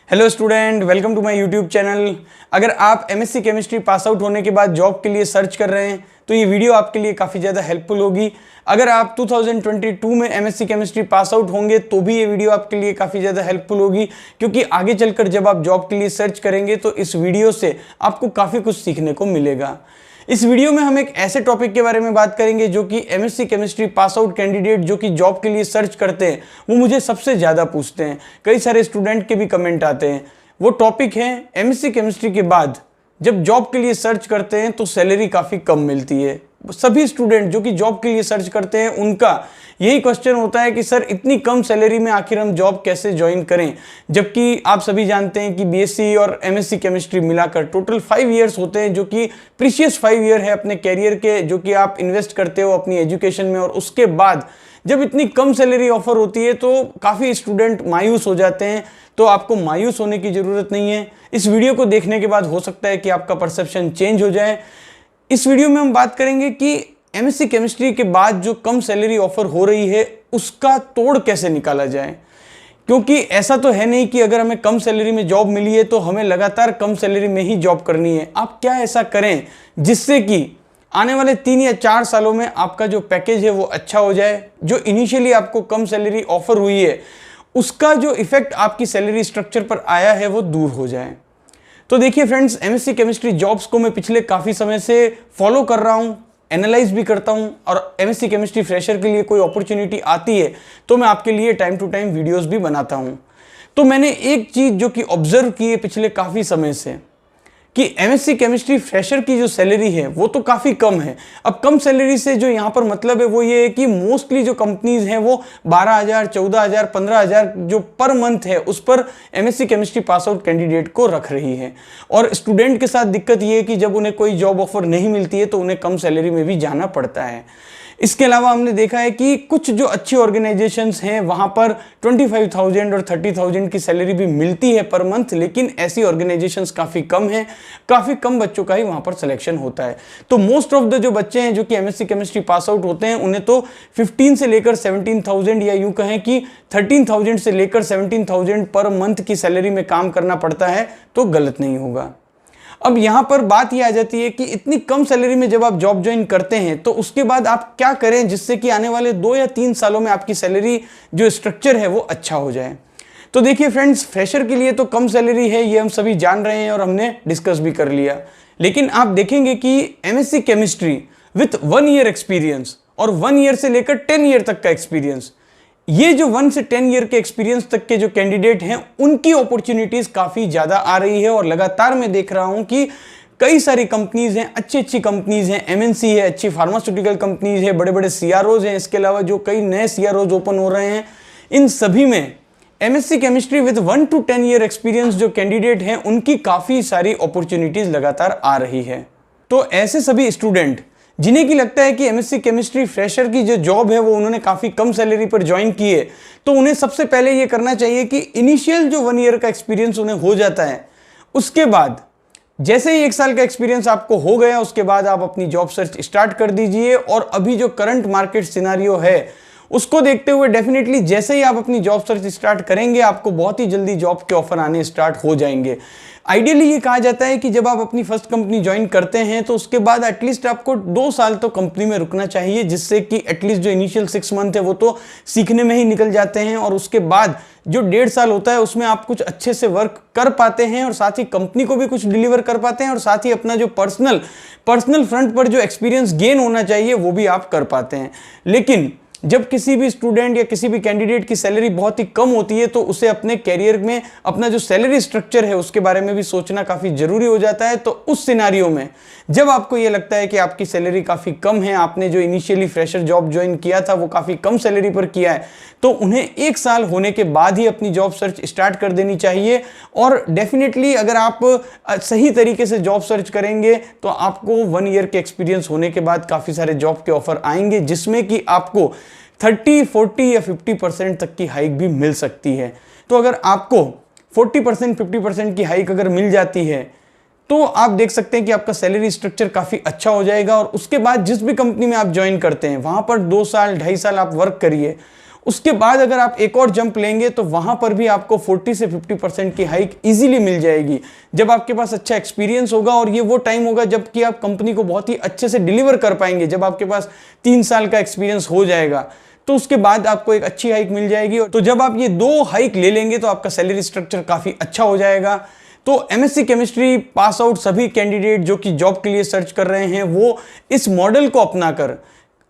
Hello student, welcome to my YouTube channel. अगर आप MSc chemistry pass out होने के बाद जॉब के लिए सर्च कर रहे हैं तो ये वीडियो आपके लिए काफ़ी ज़्यादा हेल्पफुल होगी। अगर आप 2022 में एमएससी केमिस्ट्री पास आउट होंगे तो भी ये वीडियो आपके लिए काफ़ी ज़्यादा हेल्पफुल होगी, क्योंकि आगे चलकर जब आप जॉब के लिए सर्च करेंगे तो इस वीडियो से आपको काफ़ी कुछ सीखने को मिलेगा। इस वीडियो में हम एक ऐसे टॉपिक के बारे में बात करेंगे जो कि MSc chemistry pass out candidate जो कि जॉब के लिए सर्च करते हैं वो मुझे सबसे ज़्यादा पूछते हैं। कई सारे स्टूडेंट के भी कमेंट आते हैं। वो टॉपिक है एमएससी केमिस्ट्री के बाद जब जॉब के लिए सर्च करते हैं तो सैलरी काफ़ी कम मिलती है। सभी स्टूडेंट जो कि जॉब के लिए सर्च करते हैं उनका यही क्वेश्चन होता है कि सर इतनी कम सैलरी में आखिर हम जॉब कैसे ज्वाइन करें, जबकि आप सभी जानते हैं कि बीएससी और एमएससी केमिस्ट्री मिलाकर टोटल 5 इयर्स होते हैं, जो कि प्रीशियस 5 ईयर है अपने कैरियर के, जो कि आप इन्वेस्ट करते हो अपनी एजुकेशन में। और उसके बाद जब इतनी कम सैलरी ऑफर होती है तो काफ़ी स्टूडेंट मायूस हो जाते हैं। तो आपको मायूस होने की ज़रूरत नहीं है। इस वीडियो को देखने के बाद हो सकता है कि आपका परसेप्शन चेंज हो जाए। इस वीडियो में हम बात करेंगे कि एमएससी केमिस्ट्री के बाद जो कम सैलरी ऑफर हो रही है उसका तोड़ कैसे निकाला जाए, क्योंकि ऐसा तो है नहीं कि अगर हमें कम सैलरी में जॉब मिली है तो हमें लगातार कम सैलरी में ही जॉब करनी है। आप क्या ऐसा करें जिससे कि आने वाले 3 या 4 सालों में आपका जो पैकेज है वो अच्छा हो जाए। जो इनिशियली आपको कम सैलरी ऑफर हुई है उसका जो इफेक्ट आपकी सैलरी स्ट्रक्चर पर आया है वो दूर हो जाए। तो देखिए फ्रेंड्स, एमएससी केमिस्ट्री जॉब्स को मैं पिछले काफ़ी समय से फॉलो कर रहा हूँ, एनालाइज भी करता हूँ, और एमएससी केमिस्ट्री फ्रेशर के लिए कोई अपॉर्चुनिटी आती है तो मैं आपके लिए टाइम टू टाइम वीडियोस भी बनाता हूँ। तो मैंने एक चीज़ जो कि ऑब्जर्व की है पिछले काफ़ी समय से कि एमएससी केमिस्ट्री फ्रेशर की जो सैलरी है वो तो काफ़ी कम है। अब कम सैलरी से जो यहाँ पर मतलब है वो ये है कि मोस्टली जो कंपनीज हैं वो 12,000, 14,000, 15,000 जो पर मंथ है उस पर MSc chemistry pass out candidate को रख रही है। और स्टूडेंट के साथ दिक्कत ये है कि जब उन्हें कोई जॉब ऑफर नहीं मिलती है तो उन्हें कम सैलरी में भी जाना पड़ता है। इसके अलावा हमने देखा है कि कुछ जो अच्छी ऑर्गेनाइजेशंस हैं वहाँ पर 25,000 और 30,000 की सैलरी भी मिलती है पर मंथ, लेकिन ऐसी ऑर्गेनाइजेशंस काफ़ी कम हैं। काफ़ी कम बच्चों का ही वहाँ पर सिलेक्शन होता है। तो मोस्ट ऑफ द जो बच्चे हैं जो कि एमएससी केमिस्ट्री पास आउट होते हैं उन्हें तो 15 से लेकर 17,000 या यूँ कहें कि 13,000 से लेकर 17,000 पर मंथ की सैलरी में काम करना पड़ता है, तो गलत नहीं होगा। अब यहाँ पर बात यह आ जाती है कि इतनी कम सैलरी में जब आप जॉब ज्वाइन करते हैं तो उसके बाद आप क्या करें जिससे कि आने वाले 2 या 3 सालों में आपकी सैलरी जो स्ट्रक्चर है वो अच्छा हो जाए। तो देखिए फ्रेंड्स, फ्रेशर के लिए तो कम सैलरी है, ये हम सभी जान रहे हैं और हमने डिस्कस भी कर लिया। लेकिन आप देखेंगे कि MSc chemistry with 1 year experience और 1 ईयर से लेकर 10 ईयर तक का एक्सपीरियंस, ये जो 1 से 10 ईयर के एक्सपीरियंस तक के जो कैंडिडेट हैं उनकी अपॉर्चुनिटीज काफ़ी ज़्यादा आ रही है। और लगातार मैं देख रहा हूं कि कई सारी कंपनीज हैं, अच्छी कंपनीज हैं, एमएनसी है, अच्छी फार्मास्यूटिकल कंपनीज है, बड़े बड़े सीआरओज हैं। इसके अलावा जो कई नए सीआरओज ओपन हो रहे हैं, इन सभी में MSc chemistry with 1 to 10 year experience जो कैंडिडेट हैं उनकी काफ़ी सारी अपॉर्चुनिटीज लगातार आ रही है। तो ऐसे सभी स्टूडेंट जिन्हें की लगता है कि एमएससी केमिस्ट्री फ्रेशर की जो जॉब है वो उन्होंने काफ़ी कम सैलरी पर ज्वाइन की है, तो उन्हें सबसे पहले ये करना चाहिए कि इनिशियल जो 1 ईयर का एक्सपीरियंस उन्हें हो जाता है, उसके बाद जैसे ही 1 साल का एक्सपीरियंस आपको हो गया उसके बाद आप अपनी जॉब सर्च स्टार्ट कर दीजिए। और अभी जो करंट मार्केट सिनारियो है उसको देखते हुए डेफिनेटली जैसे ही आप अपनी जॉब सर्च स्टार्ट करेंगे आपको बहुत ही जल्दी जॉब के ऑफर आने स्टार्ट हो जाएंगे। आइडियली ये कहा जाता है कि जब आप अपनी फर्स्ट कंपनी ज्वाइन करते हैं तो उसके बाद एटलीस्ट आपको 2 साल तो कंपनी में रुकना चाहिए, जिससे कि एटलीस्ट जो इनिशियल 6 मंथ है वो तो सीखने में ही निकल जाते हैं। और उसके बाद जो 1.5 साल होता है उसमें आप कुछ अच्छे से वर्क कर पाते हैं और साथ ही कंपनी को भी कुछ डिलीवर कर पाते हैं और साथ ही अपना जो पर्सनल फ्रंट पर जो एक्सपीरियंस गेन होना चाहिए वो भी आप कर पाते हैं। लेकिन जब किसी भी स्टूडेंट या किसी भी कैंडिडेट की सैलरी बहुत ही कम होती है तो उसे अपने कैरियर में अपना जो सैलरी स्ट्रक्चर है उसके बारे में भी सोचना काफ़ी ज़रूरी हो जाता है। तो उस सिनारियो में जब आपको ये लगता है कि आपकी सैलरी काफ़ी कम है, आपने जो इनिशियली फ्रेशर जॉब ज्वाइन किया था वो काफ़ी कम सैलरी पर किया है, तो उन्हें 1 साल होने के बाद ही अपनी जॉब सर्च स्टार्ट कर देनी चाहिए। और डेफिनेटली अगर आप सही तरीके से जॉब सर्च करेंगे तो आपको 1 ईयर के एक्सपीरियंस होने के बाद काफ़ी सारे जॉब के ऑफर आएंगे, जिसमें कि आपको 30, 40 या 50% तक की हाइक भी मिल सकती है। तो अगर आपको 40%, 50% की हाइक अगर मिल जाती है तो आप देख सकते हैं कि आपका सैलरी स्ट्रक्चर काफ़ी अच्छा हो जाएगा। और उसके बाद जिस भी कंपनी में आप ज्वाइन करते हैं वहाँ पर 2 साल, 2.5 साल आप वर्क करिए, उसके बाद अगर आप एक और जंप लेंगे तो वहां पर भी आपको 40 से 50% की हाइक इजीली मिल जाएगी, जब आपके पास अच्छा एक्सपीरियंस होगा। और ये वो टाइम होगा जबकि आप कंपनी को बहुत ही अच्छे से डिलीवर कर पाएंगे। जब आपके पास 3 साल का एक्सपीरियंस हो जाएगा तो उसके बाद आपको एक अच्छी हाइक मिल जाएगी। तो जब आप ये 2 हाइक ले लेंगे तो आपका सैलरी स्ट्रक्चर काफी अच्छा हो जाएगा। तो एमएससी केमिस्ट्री पास आउट सभी कैंडिडेट जो कि जॉब के लिए सर्च कर रहे हैं, वो इस मॉडल को अपनाकर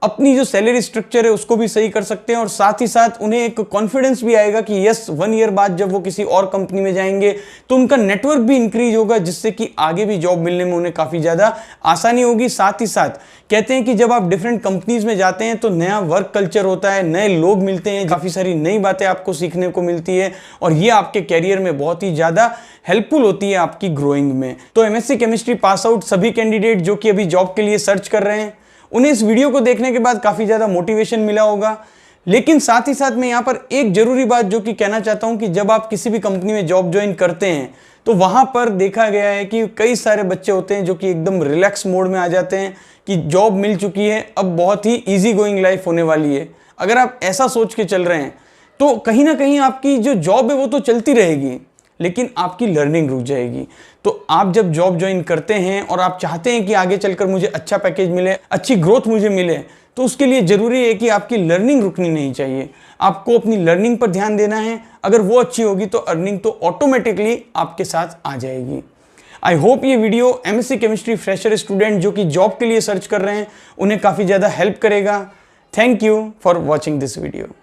अपनी जो सैलरी स्ट्रक्चर है उसको भी सही कर सकते हैं। और साथ ही साथ उन्हें एक कॉन्फिडेंस भी आएगा कि यस 1 ईयर बाद जब वो किसी और कंपनी में जाएंगे तो उनका नेटवर्क भी इंक्रीज होगा, जिससे कि आगे भी जॉब मिलने में उन्हें काफ़ी ज़्यादा आसानी होगी। साथ ही साथ कहते हैं कि जब आप डिफरेंट कंपनीज में जाते हैं तो नया वर्क कल्चर होता है, नए लोग मिलते हैं, काफ़ी सारी नई बातें आपको सीखने को मिलती है और ये आपके कैरियर में बहुत ही ज़्यादा हेल्पफुल होती है आपकी ग्रोइंग में। तो एमएससी केमिस्ट्री पास आउट सभी कैंडिडेट जो कि अभी जॉब के लिए सर्च कर रहे हैं, उन्हें इस वीडियो को देखने के बाद काफ़ी ज़्यादा मोटिवेशन मिला होगा। लेकिन साथ ही साथ मैं यहाँ पर एक जरूरी बात जो कि कहना चाहता हूँ कि जब आप किसी भी कंपनी में जॉब ज्वाइन करते हैं तो वहाँ पर देखा गया है कि कई सारे बच्चे होते हैं जो कि एकदम रिलैक्स मोड में आ जाते हैं कि जॉब मिल चुकी है, अब बहुत ही ईजी गोइंग लाइफ होने वाली है। अगर आप ऐसा सोच के चल रहे हैं तो कहीं ना कहीं आपकी जो जॉब है वो तो चलती रहेगी, लेकिन आपकी लर्निंग रुक जाएगी। तो आप जब जॉब ज्वाइन करते हैं और आप चाहते हैं कि आगे चलकर मुझे अच्छा पैकेज मिले, अच्छी ग्रोथ मुझे मिले, तो उसके लिए ज़रूरी है कि आपकी लर्निंग रुकनी नहीं चाहिए। आपको अपनी लर्निंग पर ध्यान देना है। अगर वो अच्छी होगी तो अर्निंग तो ऑटोमेटिकली आपके साथ आ जाएगी। आई होप ये video MSc chemistry fresher student जो कि जॉब के लिए सर्च कर रहे हैं उन्हें काफ़ी ज़्यादा हेल्प करेगा। Thank you for watching this video.